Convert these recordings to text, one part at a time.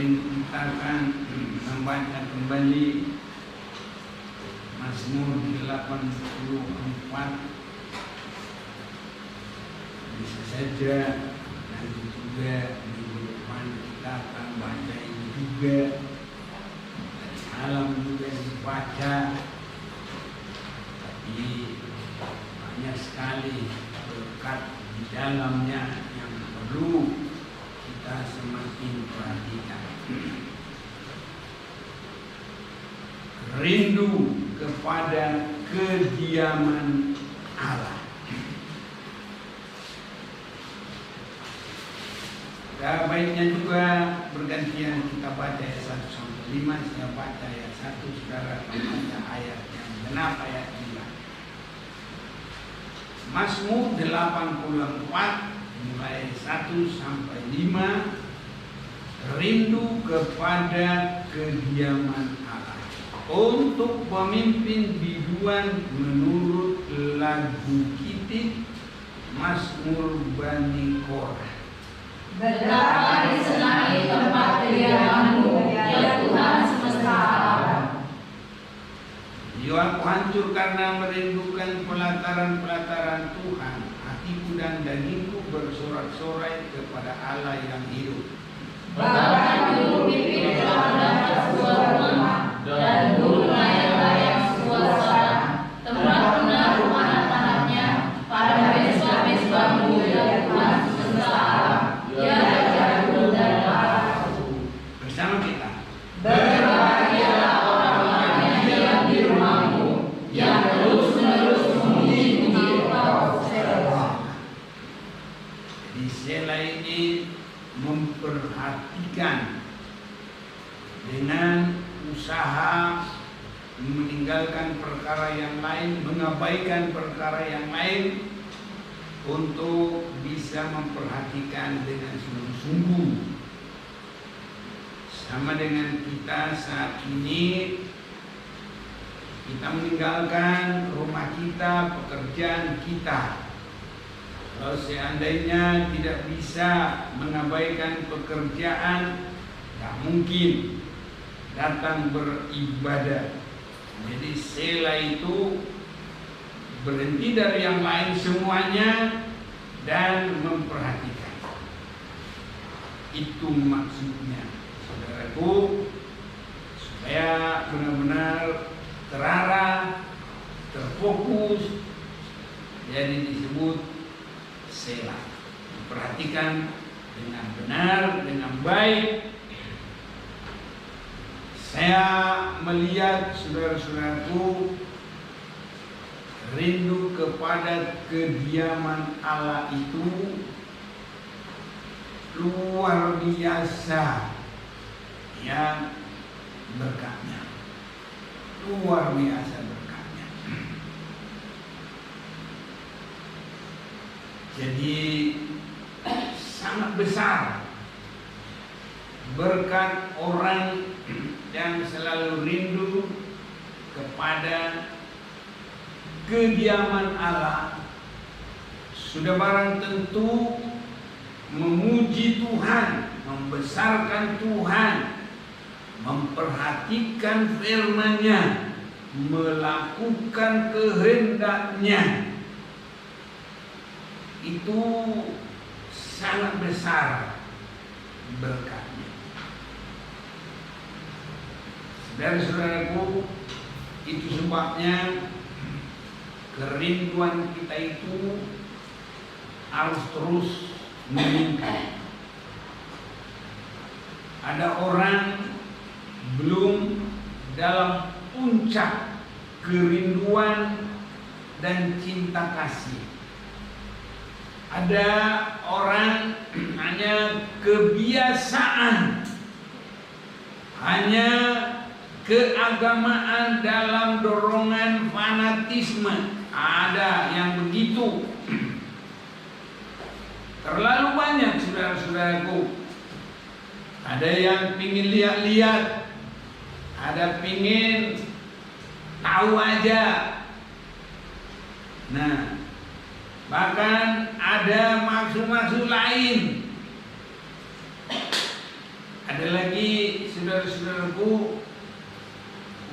merindu kita akan membaca kembali Mazmur 84. Bisa saja nanti juga minggu depan kita akan baca ini juga, malam juga dibaca, tapi banyak sekali berkat di dalamnya yang perlu kita semakin perhatikan. Rindu kepada kediaman Allah. Baiknya juga bergantian kita baca ayat 1 sampai 5. Saya baca ayat 1, saudara membaca ayat yang genap, ayat 9. Mazmur 84 mulai 1 sampai 5. Rindu kepada kediaman Allah. Untuk pemimpin biduan menurut lagu Kitik, Mazmur Bani Korah. Betapa disenangi tempat kediaman-Mu, ya Tuhan semesta alam. Jiwaku hancur karena merindukan pelataran-pelataran Tuhan. Hatiku dan dagingku bersorak-sorai kepada Allah yang hidup. Bahkan juru pipi telah mendapat sebuah rumah, dan bulu layak-layak sebuah sarang, tempat menaruh anak-anaknya pada mesbah-mesbah-Mu, ya Tuhan semesta alam. Ya Raja Dulu dan Allahku. Bersama kita. Berbahagialah orang-orang yang diam di rumah-Mu, yang terus-menerus memuji-puji Engkau, Selah. Di Selah ini memperhatikan dengan usaha meninggalkan perkara yang lain, mengabaikan perkara yang lain, untuk bisa memperhatikan dengan sungguh-sungguh. Sama dengan kita saat ini, kita meninggalkan rumah kita, pekerjaan kita. Kalau seandainya tidak bisa mengabaikan pekerjaan, tak mungkin datang beribadah. Jadi Selah itu berhenti dari yang lain semuanya dan memperhatikan. Itu maksudnya, saudaraku, supaya benar-benar terarah, terfokus. Jadi disebut Selah. Perhatikan dengan benar, dengan baik. Saya melihat saudara-saudaraku, rindu kepada kediaman Allah itu luar biasa ya berkatnya. Luar biasa berkatnya. Jadi sangat besar berkat orang yang selalu rindu kepada kediaman Allah. Sudah barang tentu memuji Tuhan, membesarkan Tuhan, memperhatikan firman-Nya, melakukan kehendak-Nya. Itu sangat besar berkatnya. Saudara-saudaraku, itu sebabnya kerinduan kita itu harus terus meningkat. Ada orang belum dalam puncak kerinduan dan cinta kasih. Ada orang hanya kebiasaan, hanya keagamaan dalam dorongan fanatisme. Ada yang begitu. Terlalu banyak saudara-saudaraku. Ada yang pingin lihat-lihat, ada pingin tahu aja. Nah, bahkan ada maksud-maksud lain. Ada lagi saudara-saudaraku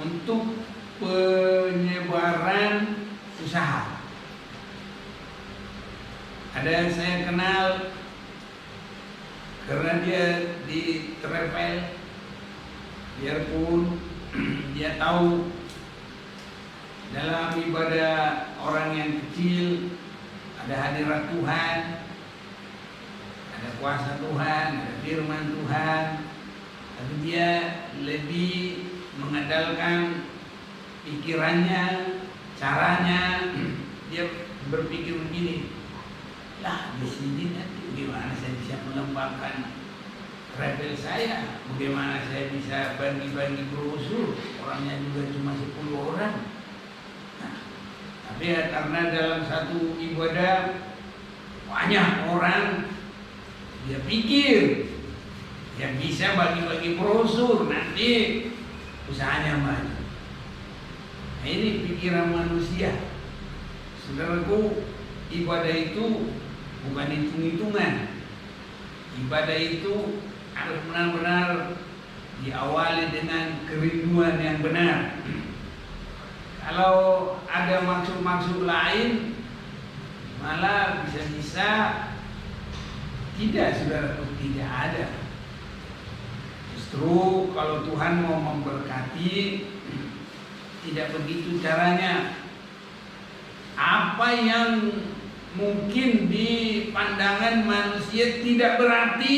untuk penyebaran usaha. Ada yang saya kenal karena dia di travel, biarpun dia tahu dalam ibadah orang yang kecil ada hadirat Tuhan, ada kuasa Tuhan, ada firman Tuhan, tapi dia lebih mengandalkan pikirannya, caranya. Dia berpikir begini, lah di sini nanti gimana saya bisa mengembangkan travel saya, bagaimana saya bisa bagi-bagi brosur, orangnya juga cuma 10 orang. Nah, tapi ya, karena dalam satu ibadah banyak orang, dia pikir dia bisa bagi-bagi brosur, nanti usahanya maju. Nah, ini pikiran manusia. Saudaraku, ibadah itu bukan hitung-hitungan. Ibadah itu harus benar-benar diawali dengan kerinduan yang benar. Kalau ada maksud-maksud lain, malah bisa-bisa tidak, saudaraku, tidak ada. Justru kalau Tuhan mau memberkati, tidak begitu caranya. Apa yang mungkin di pandangan manusia tidak berarti,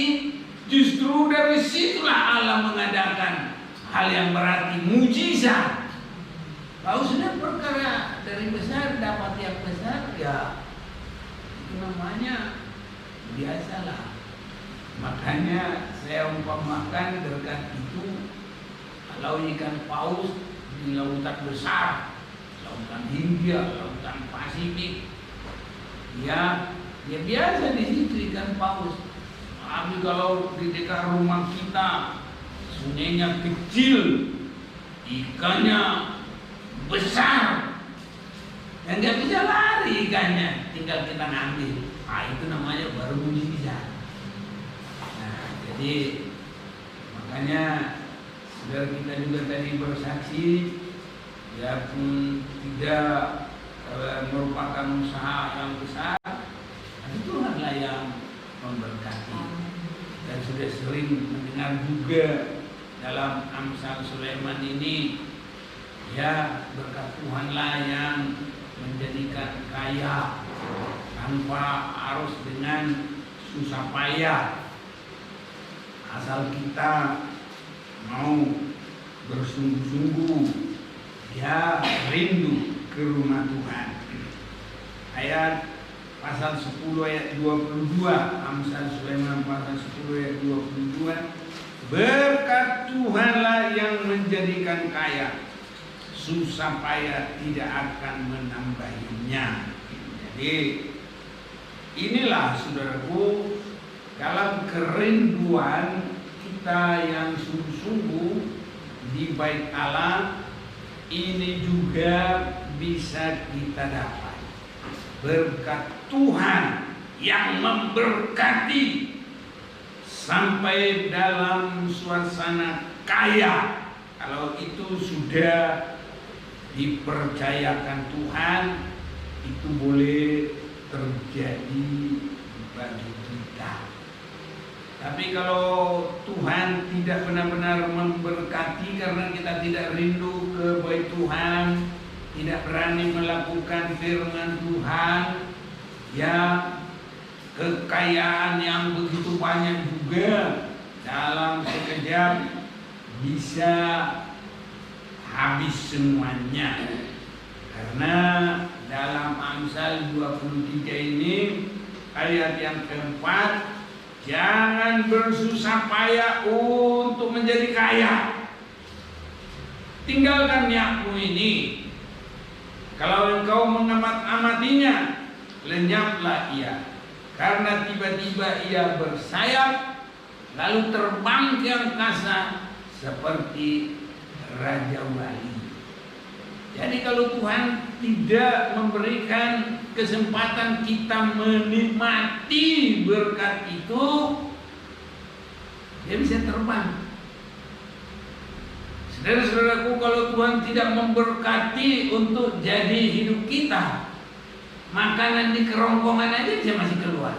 justru dari situlah Allah mengadakan hal yang berarti, mujizat. Kalau sudah perkara dari besar dapat yang besar, ya itu namanya biasalah. Makanya saya umpamakan berkat itu, kalau ikan paus di lautan besar, lautan Hindia, lautan Pasifik, ya biasa di situ ikan paus. Tapi kalau di dekat rumah kita, sungainya kecil, ikannya besar, dan nggak bisa lari ikannya, tinggal kita ngambil. Nah, itu namanya baru mujizat. Nah, jadi makanya saudara kita juga tadi bersaksi, ya pun tidak merupakan usaha yang besar, tapi Tuhanlah yang memberkati. Dan sudah sering mendengar juga dalam Amsal Sulaiman ini, ya berkat Tuhanlah yang menjadikan kaya tanpa harus dengan susah payah, asal kita mau bersungguh-sungguh, ya rindu ke rumah Tuhan. Ayat pasal 10 ayat 22, Amsal Sulaiman pasal 10 ayat 22, berkat Tuhanlah yang menjadikan kaya, susah payah tidak akan menambahinya. Jadi inilah saudaraku, dalam kerinduan kita yang sungguh-sungguh di bait Allah, ini juga bisa kita dapat berkat Tuhan yang memberkati sampai dalam suasana kaya. Kalau itu sudah dipercayakan Tuhan, itu boleh terjadi bagi kita. Tapi kalau Tuhan tidak benar-benar memberkati karena kita tidak rindu ke bait Tuhan, tidak berani melakukan firman Tuhan, ya kekayaan yang begitu banyak juga dalam sekejap bisa habis semuanya. Karena dalam Amsal 23 ini ayat yang keempat, jangan bersusah payah untuk menjadi kaya. Tinggalkan niatmu ini. Kalau engkau mengamat-amatinya, lenyaplah ia. Karena tiba-tiba ia bersayap, lalu terbang ke angkasa seperti Raja Wali. Jadi kalau Tuhan tidak memberikan kesempatan kita menikmati berkat itu, dia bisa terbang. Saudara-saudaraku, kalau Tuhan tidak memberkati untuk jadi hidup kita, makanan di kerongkongan aja bisa masih keluar.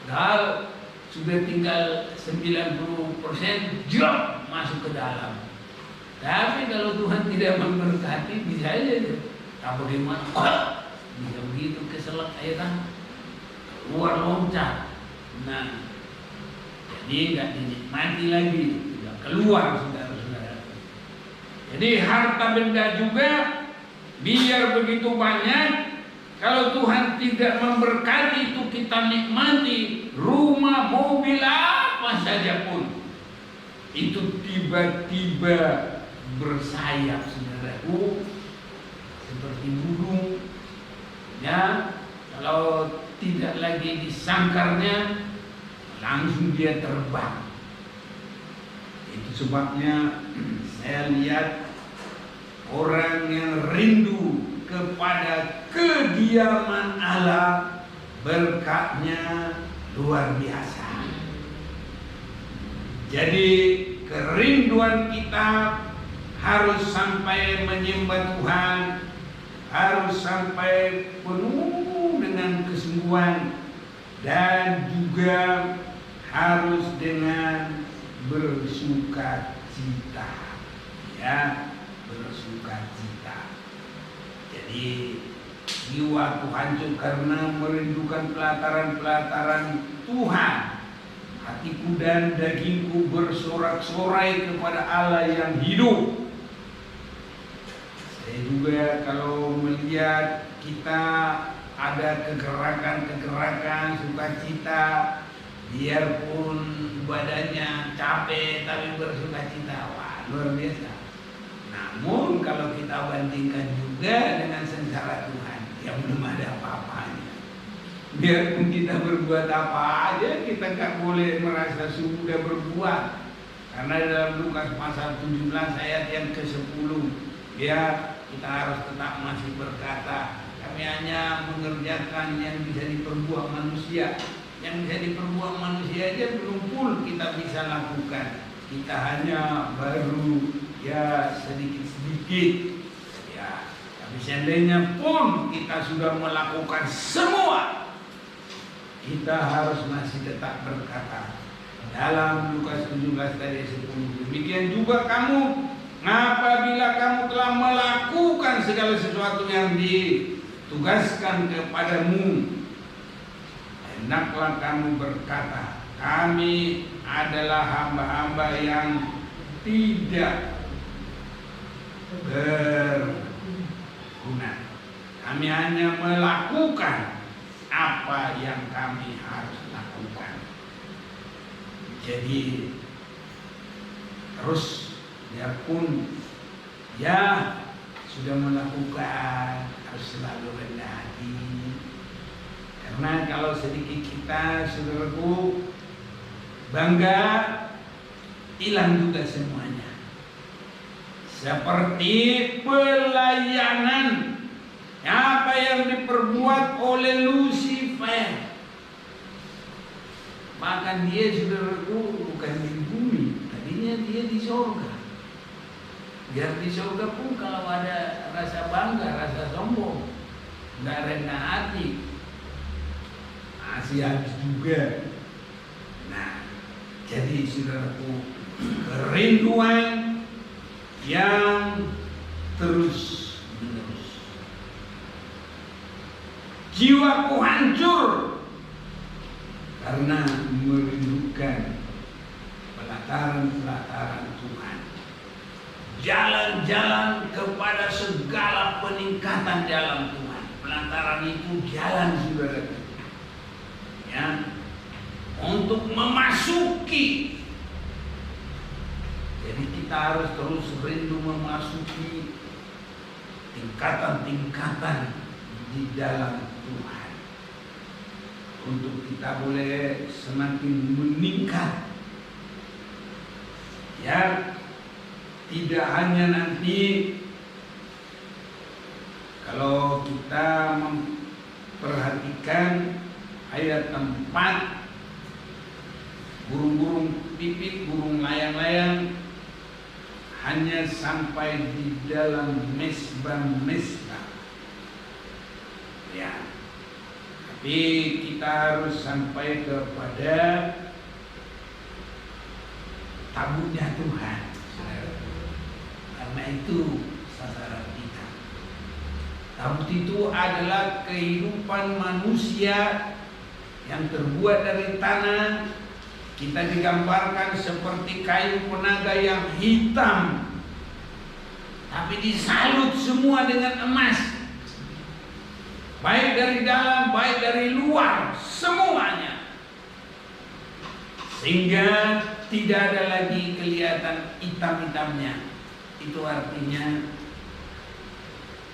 Padahal sudah tinggal 90% jauh masuk ke dalam. Tapi kalau Tuhan tidak memberkati, bisa aja tak bagaimana, bisa begitu keselak airnya keluar loncat. Nah, jadi nggak dinikmati lagi, sudah keluar, saudara-saudara. Jadi harta benda juga biar begitu banyak, kalau Tuhan tidak memberkati itu kita nikmati, rumah, mobil, apa saja pun, itu tiba-tiba bersayap, saudaraku, seperti burung. Ya, kalau tidak lagi disangkarnya, langsung dia terbang. Itu sebabnya saya lihat orang yang rindu kepada kediaman Allah, berkatnya luar biasa. Jadi kerinduan kita harus sampai menyembah Tuhan, harus sampai penuh dengan kesungguhan, dan juga harus dengan bersuka cita, ya, bersuka cita. Jadi jiwaku hancur karena merindukan pelataran-pelataran Tuhan. Hatiku dan dagingku bersorak-sorai kepada Allah yang hidup. Saya juga kalau melihat kita ada kegerakan-kegerakan sukacita, biarpun badannya capek tapi bersukacita, wah luar biasa. Namun kalau kita bandingkan juga dengan sengsara Tuhan, yang belum ada apa-apanya. Biarpun kita berbuat apa aja, kita nggak boleh merasa sudah berbuat. Karena dalam Lukas pasal 17 ayat yang ke-10, ya, kita harus tetap masih berkata, kami hanya mengerjakan yang bisa diperbuat manusia. Yang bisa diperbuat manusia aja belum full kita bisa lakukan. Kita hanya baru ya sedikit-sedikit, ya. Tapi seandainya pun kita sudah melakukan semua, kita harus masih tetap berkata dalam Lukas 17 tadi 10. Demikian juga kamu, apabila kamu telah melakukan segala sesuatu yang ditugaskan kepadamu, hendaklah kamu berkata, kami adalah hamba-hamba yang tidak berguna. Kami hanya melakukan apa yang kami harus lakukan. Jadi terus biarpun ya sudah melakukan, harus selalu rendah hati. Karena kalau sedikit kita, saudaraku, bangga, hilang juga semuanya. Seperti pelayanan apa yang diperbuat oleh Lucifer. Bahkan dia, saudaraku, bukan di bumi, tadinya dia di surga. Biar di surga pun kalau ada rasa bangga, rasa sombong, nggak rendah hati, masih habis juga. Nah, jadi saudaraku, kerinduan yang terus menerus. Jiwaku hancur karena merindukan pelataran-pelataran Tuhan. Jalan-jalan kepada segala peningkatan dalam Tuhan. Pelataran itu jalan, saudara. Ya, untuk memasuki. Jadi kita harus terus rindu memasuki tingkatan-tingkatan di dalam Tuhan, untuk kita boleh semakin meningkat. Ya, tidak hanya nanti kalau kita memperhatikan ayat 4, burung-burung pipit, burung layang-layang hanya sampai di dalam mesbah-mesbah. Ya. Tapi kita harus sampai kepada tabutnya Tuhan. Karena itu sasaran kita. Tabut itu adalah kehidupan manusia yang terbuat dari tanah. Kita digambarkan seperti kayu penaga yang hitam, tapi disalut semua dengan emas. Baik dari dalam, baik dari luar, semuanya. Sehingga tidak ada lagi kelihatan hitam-hitamnya. Itu artinya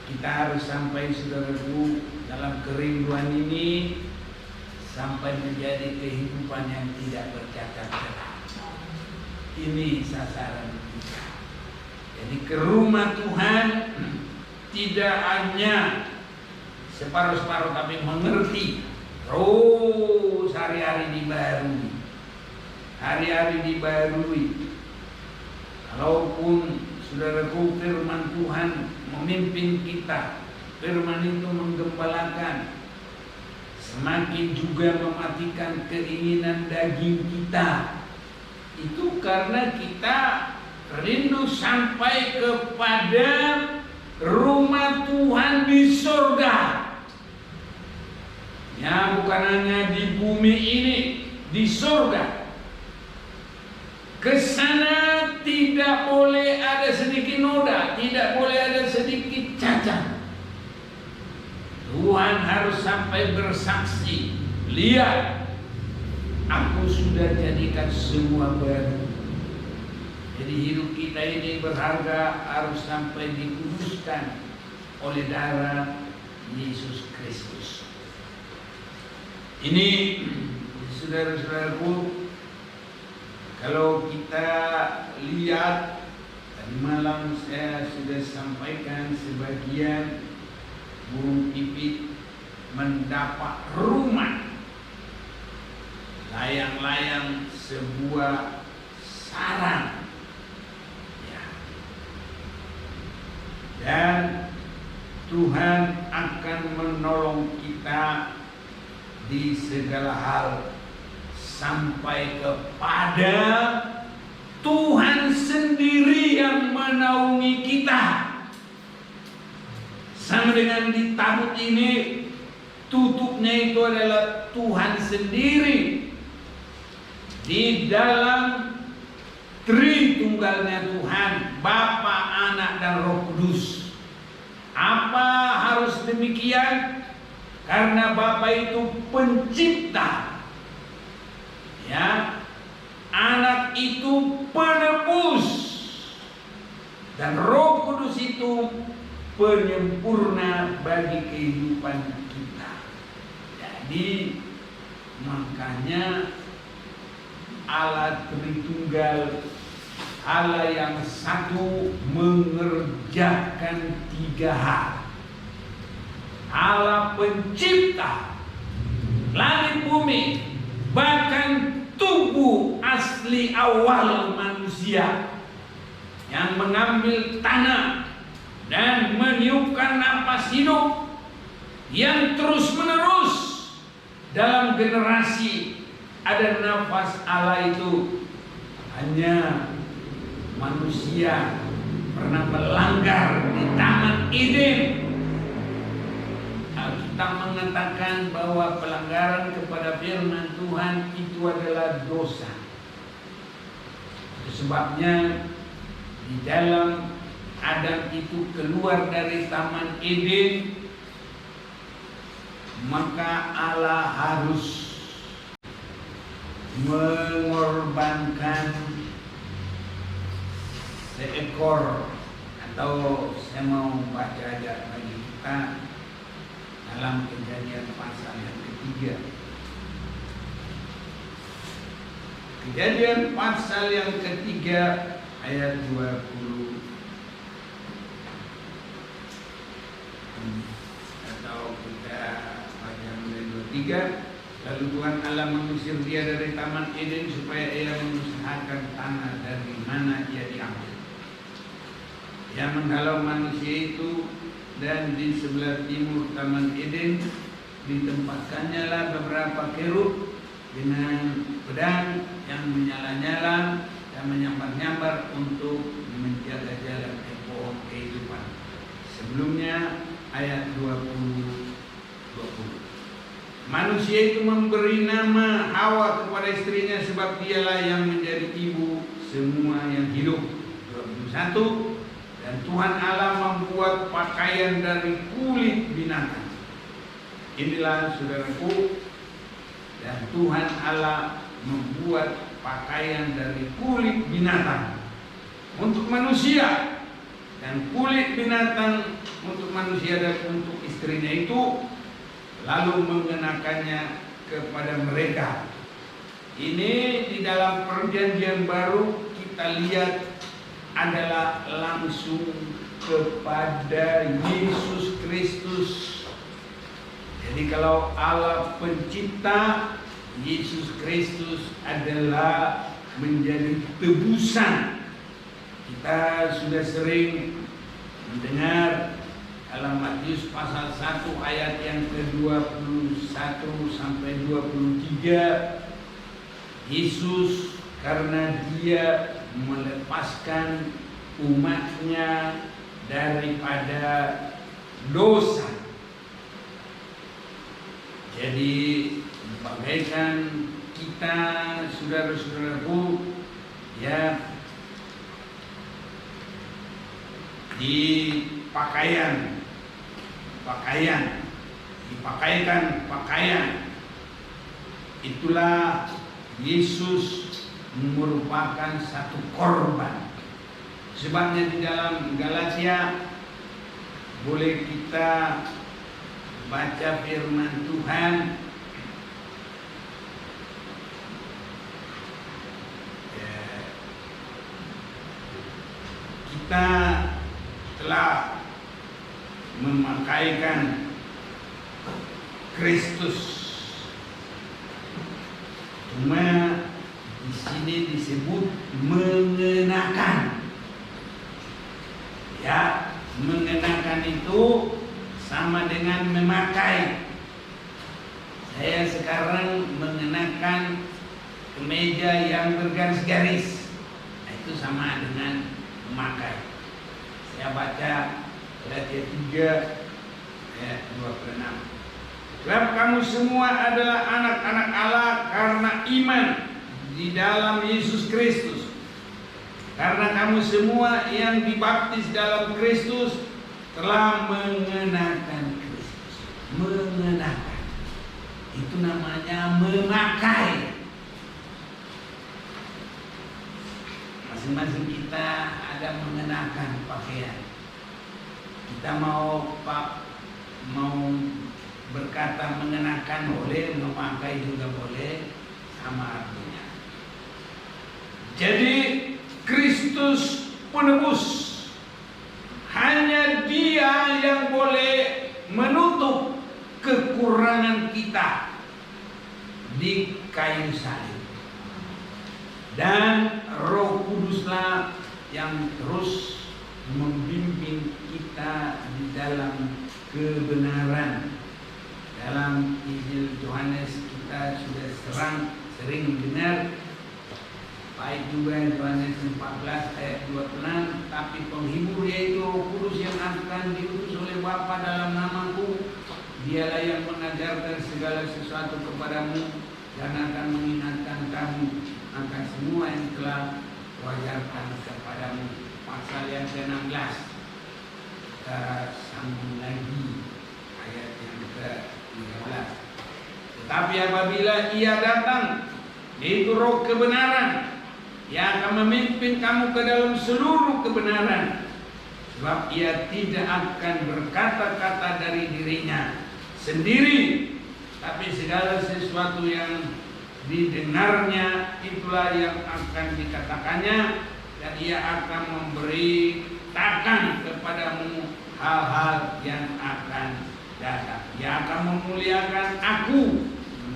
kita harus sampai, saudaraku, dalam kerinduan ini sampai menjadi kehidupan yang tidak bercacat celah. Ini sasaran kita. Jadi ke rumah Tuhan tidak hanya separuh-separuh, tapi mengerti terus, hari-hari dibarui. Hari-hari dibarui. Kalaupun saudaraku firman Tuhan memimpin kita, firman itu menggembalakan, semakin juga mematikan keinginan daging kita. Itu karena kita rindu sampai kepada rumah Tuhan di surga. Ya, bukan hanya di bumi ini, di surga. Kesana tidak boleh ada sedikit noda, tidak boleh ada sedikit cacat. Tuhan harus sampai bersaksi, lihat, aku sudah jadikan semua baru. Jadi hidup kita ini berharga, harus sampai dikuduskan oleh darah Yesus Kristus. Ini saudara-saudaraku, kalau kita lihat, tadi malam saya sudah sampaikan sebagian burung pipit mendapat rumah, layang-layang sebuah sarang, ya. Dan Tuhan akan menolong kita di segala hal sampai kepada Tuhan sendiri yang menaungi kita. Sama dengan di tabut ini, tutupnya itu adalah Tuhan sendiri. Di dalam Tritunggalnya Tuhan, Bapa, Anak, dan Roh Kudus. Apa harus demikian? Karena Bapa itu pencipta, ya, Anak itu penebus, dan Roh Kudus itu penyempurna bagi kehidupan kita. Jadi makanya Allah Tritunggal, Allah yang satu mengerjakan tiga hal. Allah pencipta langit bumi, bahkan tubuh asli awal manusia yang mengambil tanah dan meniupkan napas hidup yang terus menerus dalam generasi. Ada nafas Allah itu, hanya manusia pernah melanggar di Taman Eden. Alkitab mengatakan bahwa pelanggaran kepada firman Tuhan itu adalah dosa. Itu sebabnya di dalam Adam itu keluar dari Taman Eden, maka Allah harus mengorbankan seekor, atau saya mau baca aja bagi kita dalam Kejadian pasal yang ketiga. Kejadian pasal yang ketiga ayat 20, atau kita baca mulai 23. Lalu Tuhan Allah mengusir dia dari Taman Eden supaya ia mengusahakan tanah dari mana ia diambil. Ia menghalau manusia itu, dan di sebelah timur Taman Eden ditempatkannya lah beberapa kerub dengan pedang yang menyala-nyala dan menyambar-nyambar untuk menjaga jalan pohon kehidupan. Sebelumnya ayat 20. Manusia itu memberi nama Hawa kepada istrinya sebab dialah yang menjadi ibu semua yang hidup. 21. Dan Tuhan Allah membuat pakaian dari kulit binatang. Inilah saudaraku, dan Tuhan Allah membuat pakaian dari kulit binatang untuk manusia, dan kulit binatang untuk manusia dan untuk istrinya itu, lalu mengenakannya kepada mereka. Ini di dalam perjanjian baru kita lihat adalah langsung kepada Yesus Kristus. Jadi kalau Allah pencipta, Yesus Kristus adalah menjadi tebusan. Kita sudah sering mendengar dalam Matius pasal 1 ayat yang ke-21 sampai 23, Yesus karena dia melepaskan umatnya daripada dosa. Jadi bagaikan kita, saudara-saudaraku, ya, di dipakaikan pakaian, itulah Yesus merupakan satu korban. Sebabnya di dalam Galatia boleh kita baca firman Tuhan kita telah memakaikan Kristus. Cuma di sini disebut mengenakan. Ya, mengenakan itu sama dengan memakai. Saya sekarang mengenakan kemeja yang bergaris-garis. Nah, itu sama dengan memakai. Saya baca Galatia 3 ayat 26. Sebab kamu semua adalah anak-anak Allah karena iman di dalam Yesus Kristus. Karena kamu semua yang dibaptis dalam Kristus telah mengenakan Kristus. Mengenakan. Itu namanya memakai. Masing-masing kita ada mengenakan pakaian. Kita mau berkata mengenakan boleh, memakai juga boleh, sama artinya. Jadi Kristus penebus, hanya Dia yang boleh menutup kekurangan kita di kayu salib. Dan Roh Kuduslah yang terus membimbing kita di dalam kebenaran. Dalam Injil Yohanes kita sudah sering dengar, baik juga Yohanes 14 ayat 26, tapi penghibur yaitu Roh Kudus yang akan diutus oleh Bapa dalam namaku, Dialah yang mengajarkan segala sesuatu kepadamu dan akan mengingatkan kamu akan semua yang telah kuajarkan kepadamu. Pasal yang ke-16. Kita sambung lagi ayat yang ke-13. Tetapi apabila Ia datang, yaitu Roh kebenaran, Ia akan memimpin kamu ke dalam seluruh kebenaran. Sebab Ia tidak akan berkata-kata dari dirinya sendiri, tapi segala sesuatu yang didengarnya itulah yang akan dikatakannya, dan Ia akan memberitakan kepadamu hal-hal yang akan datang. Ia akan memuliakan aku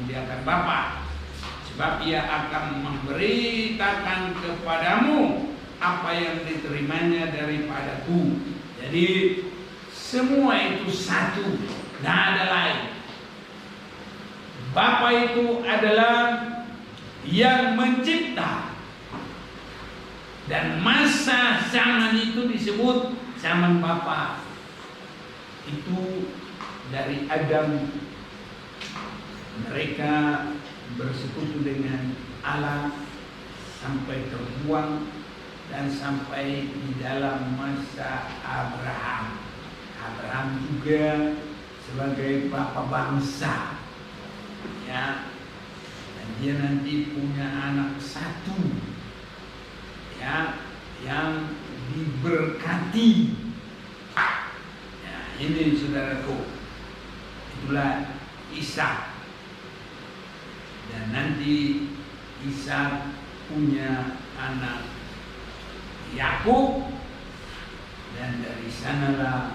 memuliakan Bapa, sebab Ia akan memberitakan kepadamu apa yang diterimanya daripadaku. Jadi semua itu satu, tidak ada lain. Bapa itu adalah yang mencipta, dan masa zaman itu disebut zaman Bapa. Itu dari Adam mereka bersekutu dengan Allah sampai terbuang dan sampai di dalam masa Abraham. Abraham juga sebagai bapa bangsa, ya, dan dia nanti punya anak satu, ya, yang diberkati. Ya, ini saudaraku, itulah Ishak. Dan nanti Ishak punya anak Yakub, dan dari sanalah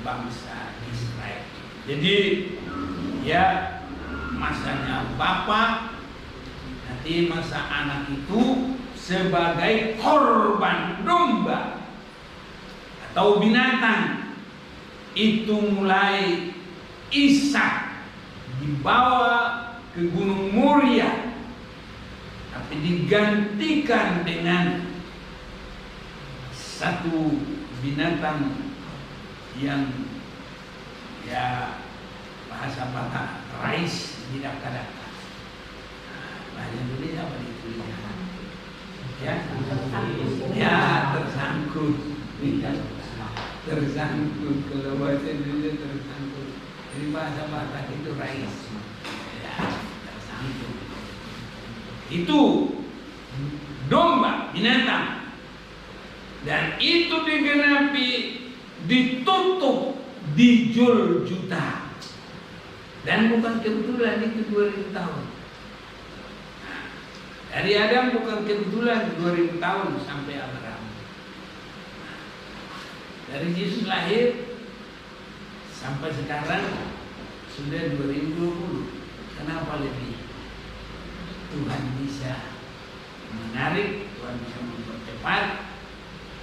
bangsa Israel. Jadi ya, masanya Bapa, nanti masa anak itu sebagai korban domba atau binatang. Itu mulai Ishak dibawa ke Gunung Moria, tapi digantikan dengan satu binatang yang, ya, bahasa Batak rais didaka-daka. Bahasa Indonesia apa ditulisnya? Ya, tersangkut. Tersangkut, kalau bahasa Indonesia tersangkut. Jadi bahasa Batak itu rais. Ya, tersangkut. Itu domba, binatang. Dan itu digenapi, ditutup di Jul Juta. Dan bukan kebetulan itu 2000 tahun. Nah, dari Adam bukan kebetulan 2000 tahun sampai Abraham. Nah, dari Yesus lahir sampai sekarang sudah 2020. Kenapa lebih? Tuhan bisa menarik, Tuhan bisa mempercepat.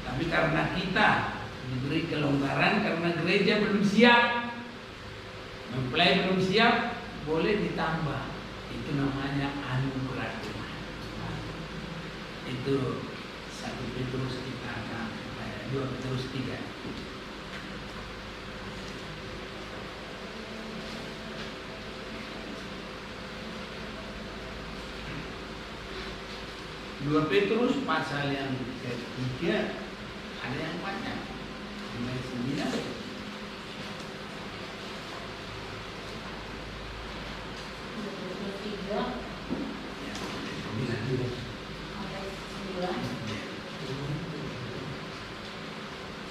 Tapi karena kita diberi kelonggaran, karena gereja belum siap, mempelai belum siap, boleh ditambah. Itu namanya anugerah Tuhan. Itu 1 Petrus kita akan 2 Petrus 3. Dua Petrus pasal yang ketiga, ada yang panjang, 9.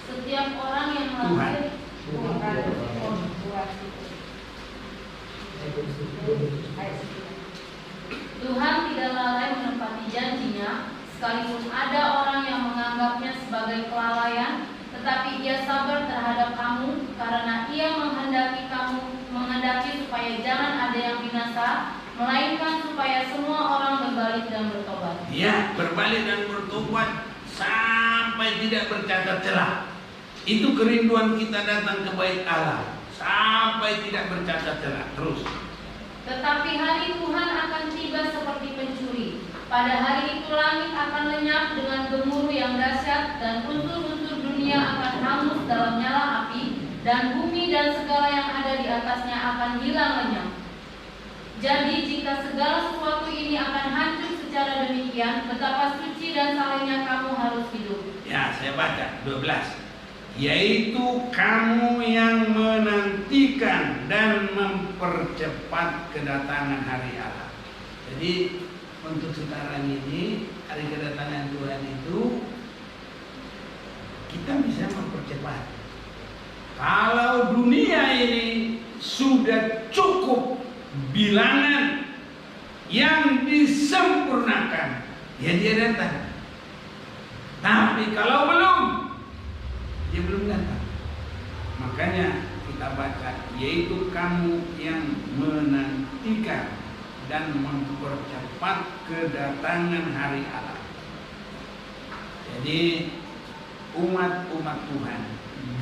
Setiap orang yang lahir Tuhan tidak lalai menepati janjinya, sekalipun ada orang yang menganggapnya sebagai kelalaian, tetapi Ia sabar terhadap kamu, karena Ia menghendaki supaya jangan ada yang binasa, melainkan supaya semua orang berbalik dan bertobat. Ya, berbalik dan bertobat sampai tidak bercacat celah. Itu kerinduan kita datang ke bait Allah, sampai tidak bercacat celah. Terus. Tetapi hari Tuhan akan tiba seperti pencuri. Pada hari itu langit akan lenyap dengan gemuruh yang dahsyat, dan unsur-unsur dunia akan hangus dalam nyala api, dan bumi dan segala yang ada di atasnya akan hilang lenyap. Jadi jika segala sesuatu ini akan hancur secara demikian, betapa suci dan salehnya kamu harus hidup. Ya, saya baca 12. Yaitu kamu yang menantikan dan mempercepat kedatangan hari Allah. Jadi untuk sekarang ini, hari kedatangan Tuhan itu kita bisa mempercepat. Kalau dunia ini sudah cukup bilangan yang disempurnakan, ya dia datang. Tapi kalau belum, dia belum datang. Makanya kita baca, yaitu kamu yang menantikan dan mempercepat kedatangan hari Allah. Jadi umat-umat Tuhan,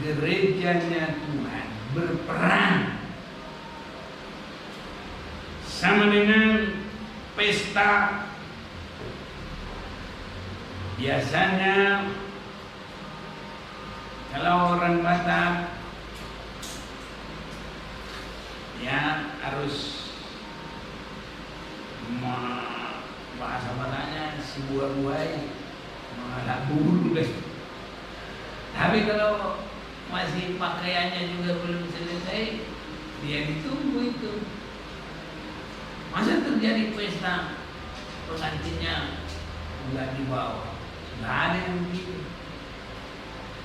gerejanya Tuhan berperan sama dengan pesta. Biasanya kalau orang Batak ya harus bahasa Bataknya si buah-buahnya malah bulu deh. Tapi kalau masih pakaiannya juga belum selesai, dia ditunggu itu. Masa terjadi pesta pengantinnya nggak dibawa? Nggak ada yang begitu.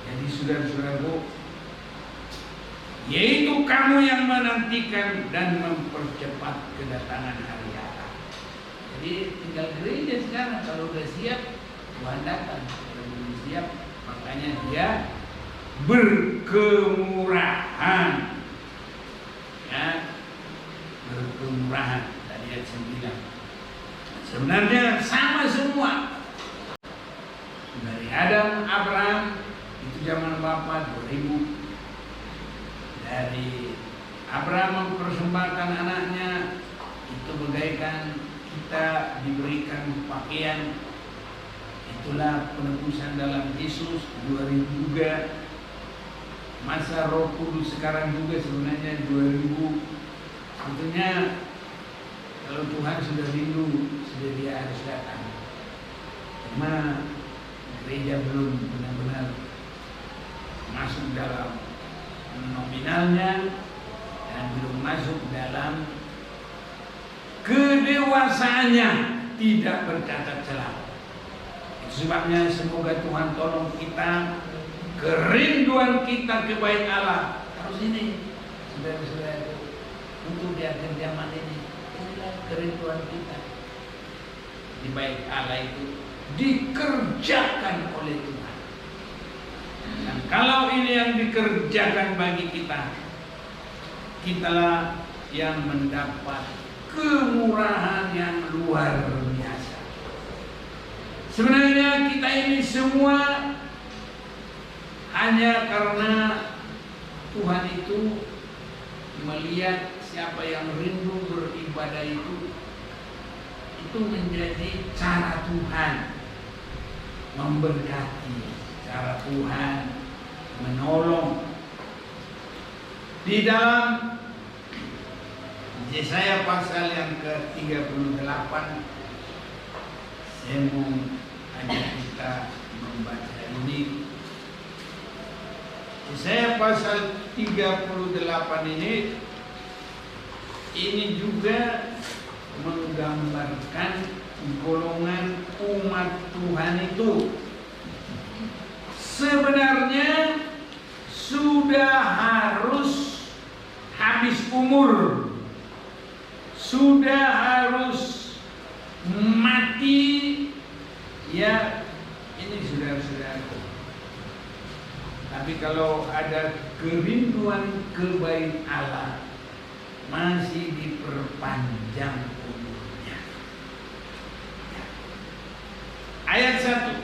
Jadi saudara-saudaraku, yaitu kamu yang menantikan dan mempercepat kedatangan hari Allah. Jadi tinggal gereja sekarang, kalau udah siap Tuhan datang. Kalau belum siap, makanya dia berkemurahan, ya, berkemurahan. Tadi ayat 9. Sebenarnya sama semua. Dari Adam, Abraham, itu zaman Bapa 2000. Dari Abraham mempersembahkan anaknya, itu bagaikan kita diberikan pakaian. Itulah penebusan dalam Yesus 2000 juga. Masa Roh Kudus sekarang juga sebenarnya 2000. Tentunya kalau Tuhan sudah rindu, sudah dia harus datang. Cuma gereja belum benar-benar masuk dalam nominalnya dan belum masuk dalam kedewasaannya, tidak bercacat celah. Itu sebabnya semoga Tuhan tolong kita, kerinduan kita ke bait Allah harus ini, saudara-saudara, untuk di akhir zaman ini. Inilah kerinduan kita di bait Allah itu dikerjakan oleh Tuhan. Dan kalau ini yang dikerjakan bagi kita, kitalah yang mendapat kemurahan yang luar biasa. Sebenarnya kita ini semua hanya karena Tuhan itu melihat siapa yang rindu beribadah itu menjadi cara Tuhan memberkati, cara Tuhan menolong. Di dalam Yesaya pasal yang ke-38, saya mau ajak kita membaca ini. Yesaya pasal 38 ini juga menggambarkan golongan umat Tuhan itu sebenarnya sudah harus habis umur, sudah harus mati, ya ini saudara-saudaraku. Tapi kalau ada kerinduan ke bait Allah, masih diperpanjang umurnya. Ya. Ayat 1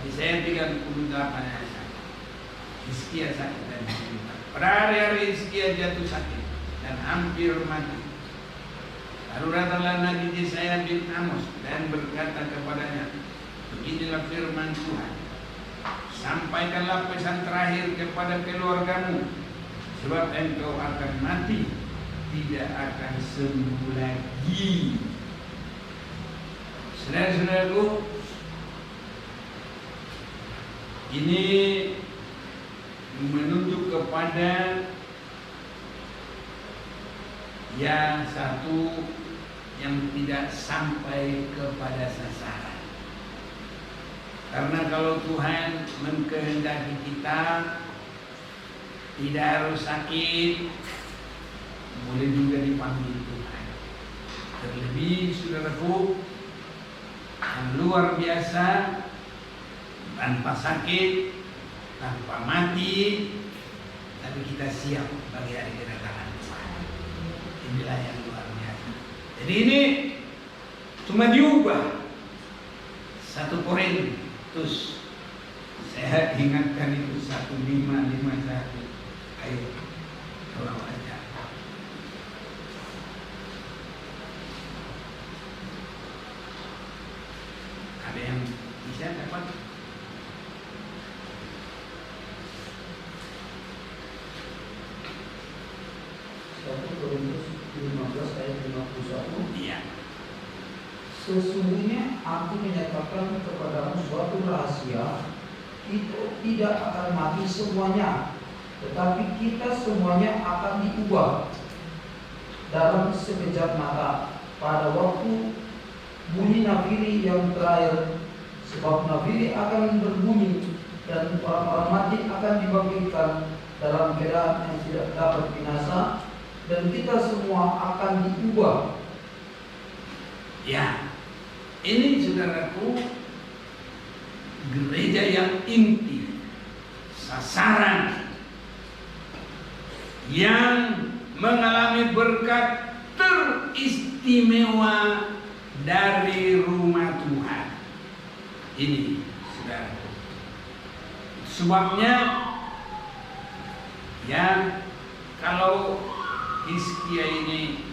Yesaya 38 ayat 1. Hizkia sakit dan menderita. Pada hari-hari Hizkia jatuh sakit dan hampir mati. Lalu datanglah Nabi Yesaya bin Amos dan berkata kepadanya, beginilah firman Tuhan, sampaikanlah pesan terakhir kepada keluargamu, sebab engkau akan mati, tidak akan sembuh lagi. Saudara-saudaraku, ini menunjuk kepada yang satu yang tidak sampai kepada sasaran. Karena kalau Tuhan mengkehendaki kita tidak harus sakit, boleh juga dipanggil Tuhan. Terlebih saudaraku, yang luar biasa, tanpa sakit, tanpa mati, tapi kita siap bagi hari kedatangan Tuhan. Inilah yang luar biasa. Jadi ini cuma diubah 1 Korintus. Saya ingatkan itu 1551. Ayo, kalau aja. Ada yang bisa dapat? 1 Korintus 15 ayat 51. Iya. Sesungguhnya aku menyatakan kepadamu suatu rahasia, itu tidak akan mati semuanya, tetapi kita semuanya akan diubah dalam sekejap mata pada waktu bunyi nafiri yang terakhir. Sebab nafiri akan berbunyi dan orang-orang mati akan dibangkitkan dalam keadaan yang tidak dapat binasa, dan kita semua akan diubah. Ya, ini saudaraku, gereja yang inti, sasaran, yang mengalami berkat teristimewa dari rumah Tuhan. Ini saudaraku. Sebabnya, ya, kalau Hizkia ini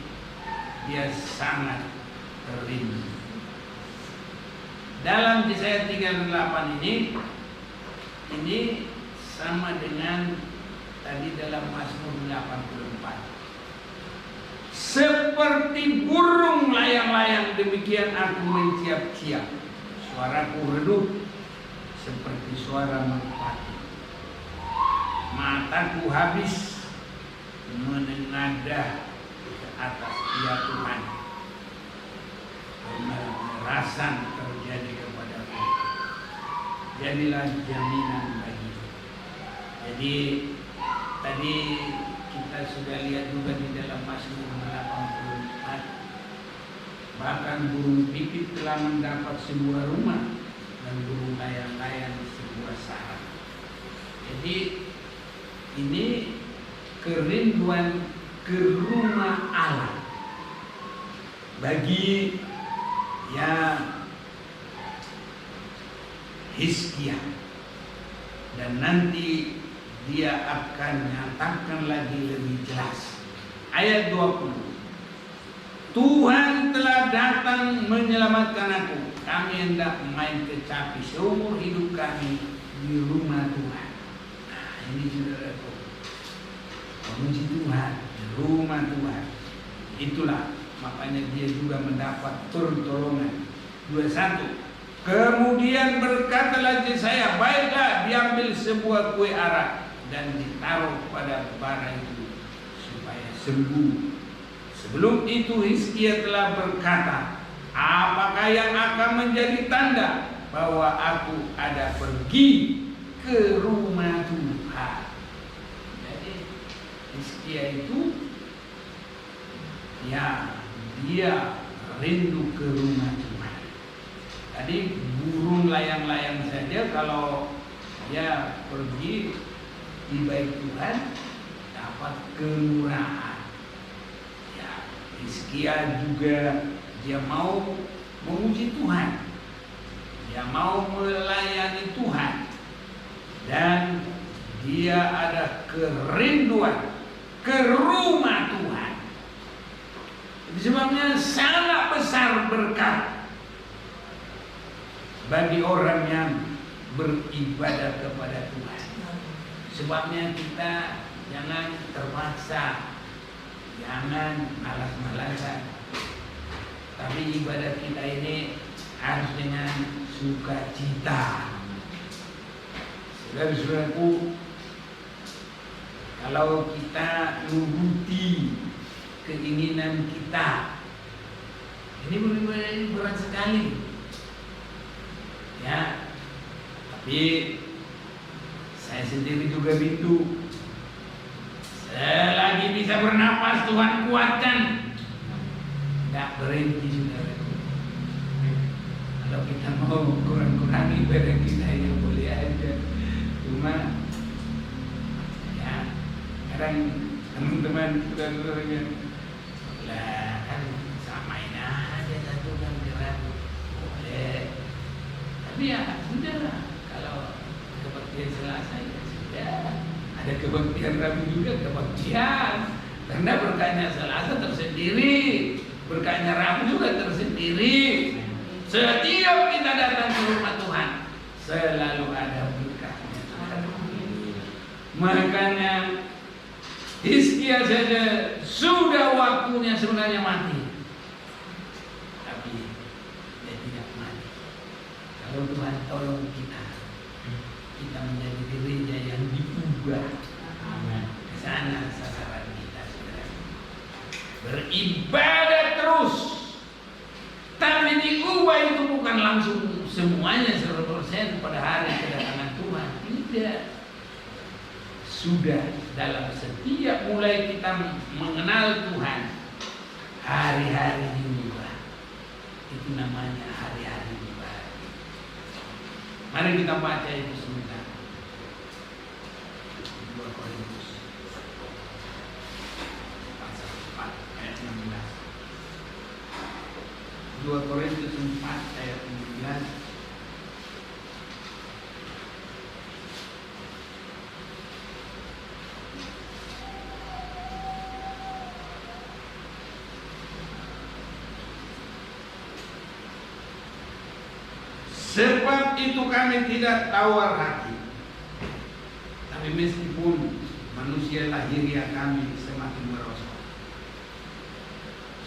dia sangat rindu. Dalam Yesaya 38 ini sama dengan tadi dalam Mazmur 84. Seperti burung layang-layang demikian aku menciap-ciap. Suaraku redup seperti suara merpati. Mataku habis menengadah ke atas ya Tuhan. Pemerasan terjadi kepadaku. Jadilah jaminan bagiku. Jadi tadi kita sudah lihat juga di dalam Mazmur 84. Bahkan burung pipit telah mendapat sebuah rumah dan burung layang-layang sebuah sarang. Jadi ini kerinduan ke rumah Allah bagi Hizkia, dan nanti dia akan nyatakan lagi lebih jelas. Ayat 20, Tuhan telah datang menyelamatkan aku. Kami hendak main kecapi seumur hidup kami di rumah Tuhan. Nah, ini saudaraku, memuji Tuhan di rumah Tuhan. Itulah makanya dia juga mendapat pertolongan. 21. Kemudian berkatalah Yesaya, baiklah diambil sebuah kue arak dan ditaruh pada bara itu supaya sembuh. Sebelum itu Hizkia telah berkata, apakah yang akan menjadi tanda bahwa aku ada pergi ke rumah Tuhan? Jadi Hizkia itu ya dia rindu ke rumah Tuhan. Tadi burung layang-layang saja kalau dia pergi di bait Tuhan dapat kemurahan. Ya, Hizkia juga dia mau memuji Tuhan, dia mau melayani Tuhan, dan dia ada kerinduan ke rumah Tuhan. Sebabnya sangat besar berkat bagi orang yang beribadah kepada Tuhan. Sebabnya kita jangan terpaksa, jangan malas-malasan, tapi ibadah kita ini harus dengan sukacita. Saudara-saudaraku, kalau kita nuruti keinginan kita, ini berat sekali. Ya, tapi saya sendiri juga rindu. Selagi bisa bernapas Tuhan kuatkan, nggak berhenti saudaraku. Kalau kita mau kurang-kurangi ibadah kita ya boleh aja. Cuma ya kadang teman-teman saudara-saudaranya lah kan sama Tapi ya sudah, kalau kebaktian Selasa ya sudah. Ada kebaktian Rabu juga kebaktian. Karena berkahnya Selasa tersendiri, berkahnya Rabu juga tersendiri. Setiap kita datang ke rumah Tuhan selalu ada berkahnya. Makanya Hizkia saja sudah waktunya sebenarnya mati, tapi dia tidak mati. Kalau Tuhan tolong kita menjadi gereja yang diubah. Ke sana sasaran kita, saudara. Beribadah terus, tapi diubah itu bukan langsung semuanya 100% pada hari kedatangan Tuhan. Tidak. Sudah dalam setiap mulai kita mengenal Tuhan, hari-hari diubah. Itu namanya hari-hari diubah. Mari kita baca itu sebentar. 2 Korintus pasal 4 ayat 16. 2 Korintus 4 ayat 16. Sebab itu kami tidak tawar hati, tapi meskipun manusia lahiriah kami semakin merosot.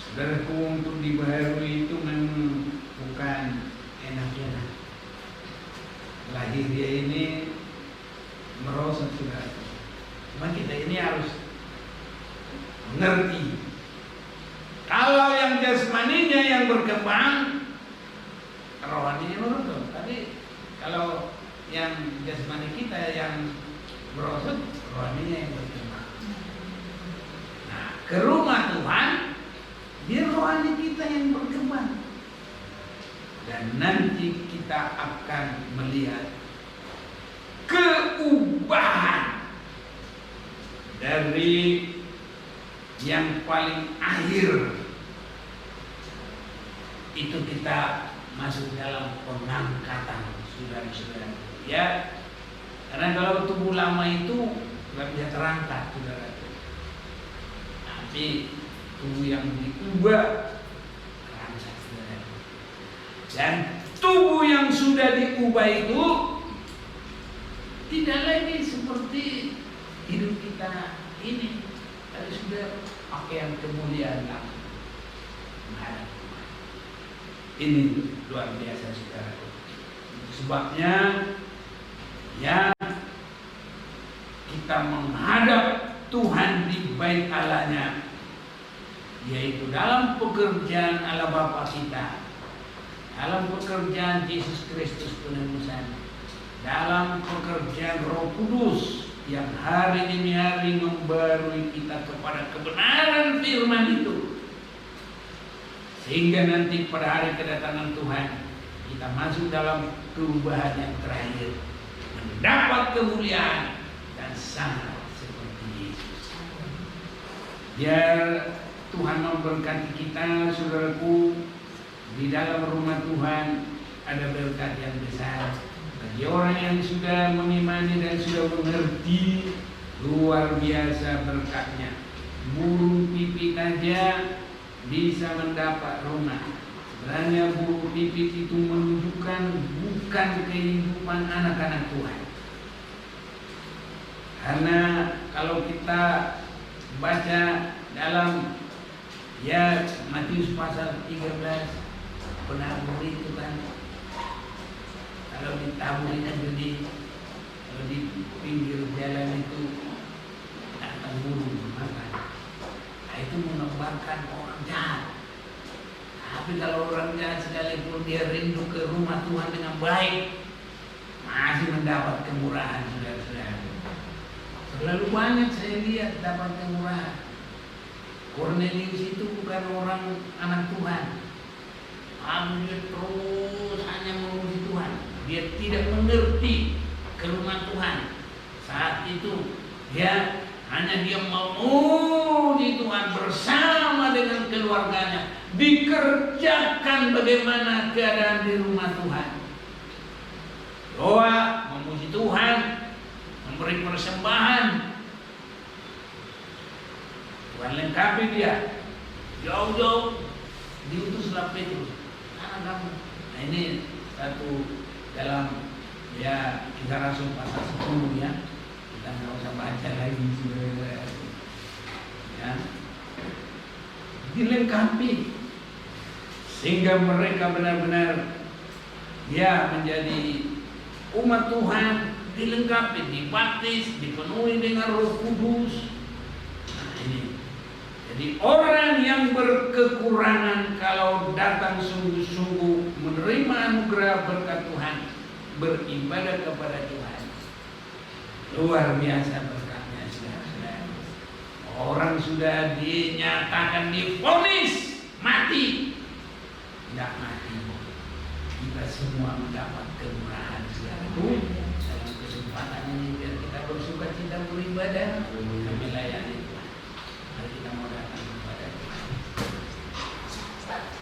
Saudaraku, untuk dibaharui itu memang bukan enak-enak. Lahiriah ini merosot, saudara. Cuma kita ini harus mengerti, kalau yang jasmaninya yang berkembang, rohaninya merosot. Tapi kalau yang jasmani kita yang merosot, rohaninya yang berkembang. Nah, ke rumah Tuhan, biar rohani kita yang berkembang. Dan nanti kita akan melihat keubahan dari yang paling akhir. Itu kita masuk dalam pengangkatan, saudara-saudara. Ya, karena kalau tubuh lama itu nggak bisa terangkat, saudara. Tapi tubuh yang diubah terangkat, saudara. Dan tubuh yang sudah diubah itu tidak lagi seperti hidup kita ini. Tadi sudah pakaian kemuliaan langsung menghadap. Ini luar biasa, saudara. Sebabnya ya kita menghadap Tuhan di bait Allahnya, yaitu dalam pekerjaan Allah Bapa kita, dalam pekerjaan Yesus Kristus penebusan, dalam pekerjaan Roh Kudus yang hari demi hari membarui kita kepada kebenaran firman itu. Sehingga nanti pada hari kedatangan Tuhan kita masuk dalam perubahan yang terakhir, mendapat kemuliaan dan sama seperti Yesus. Biar Tuhan memberkati kita, saudaraku. Di dalam rumah Tuhan ada berkat yang besar bagi orang yang sudah mengimani dan sudah mengerti. Luar biasa berkatnya. Burung pipit aja bisa mendapat rumah. Sebenarnya burung pipit itu menunjukkan bukan kehidupan anak-anak Tuhan. Karena kalau kita baca dalam ya Matius pasal 13, penabur itu kan, kalau ditaburin aja kalau di pinggir jalan itu datang burung makan. Itu mengembarkan orang jahat. Tapi kalau orang jahat sekalipun dia rindu ke rumah Tuhan dengan baik, masih mendapat kemurahan, saudara-saudara. Terlalu banyak saya lihat dapat kemurahan. Cornelius itu bukan orang anak Tuhan. Dia terus hanya memuji Tuhan. Dia tidak mengerti ke rumah Tuhan. Saat itu dia hanya dia memuji Tuhan bersama dengan keluarganya, dikerjakan bagaimana keadaan di rumah Tuhan. doa, memuji Tuhan, memberi persembahan. Tuhan lengkapi dia. Jauh-jauh diutuslah Petrus. Kamu. Nah ini satu dalam ya kita Rasul pasal 10 ya. Kita nggak usah baca lagi ya. Dilengkapi sehingga mereka benar-benar ya menjadi umat Tuhan, dilengkapi, dibaptis, dipenuhi dengan Roh Kudus. Nah ini. Jadi orang yang berkekurangan kalau datang sungguh-sungguh menerima anugerah berkat Tuhan, beribadah kepada Tuhan, luar biasa berkatnya saudara-saudara. Orang sudah dinyatakan divonis mati, tidak mati. Kita semua mendapat kemurahan saudara. Dalam kesempatan ini biar kita bersuka cita beribadah. Kami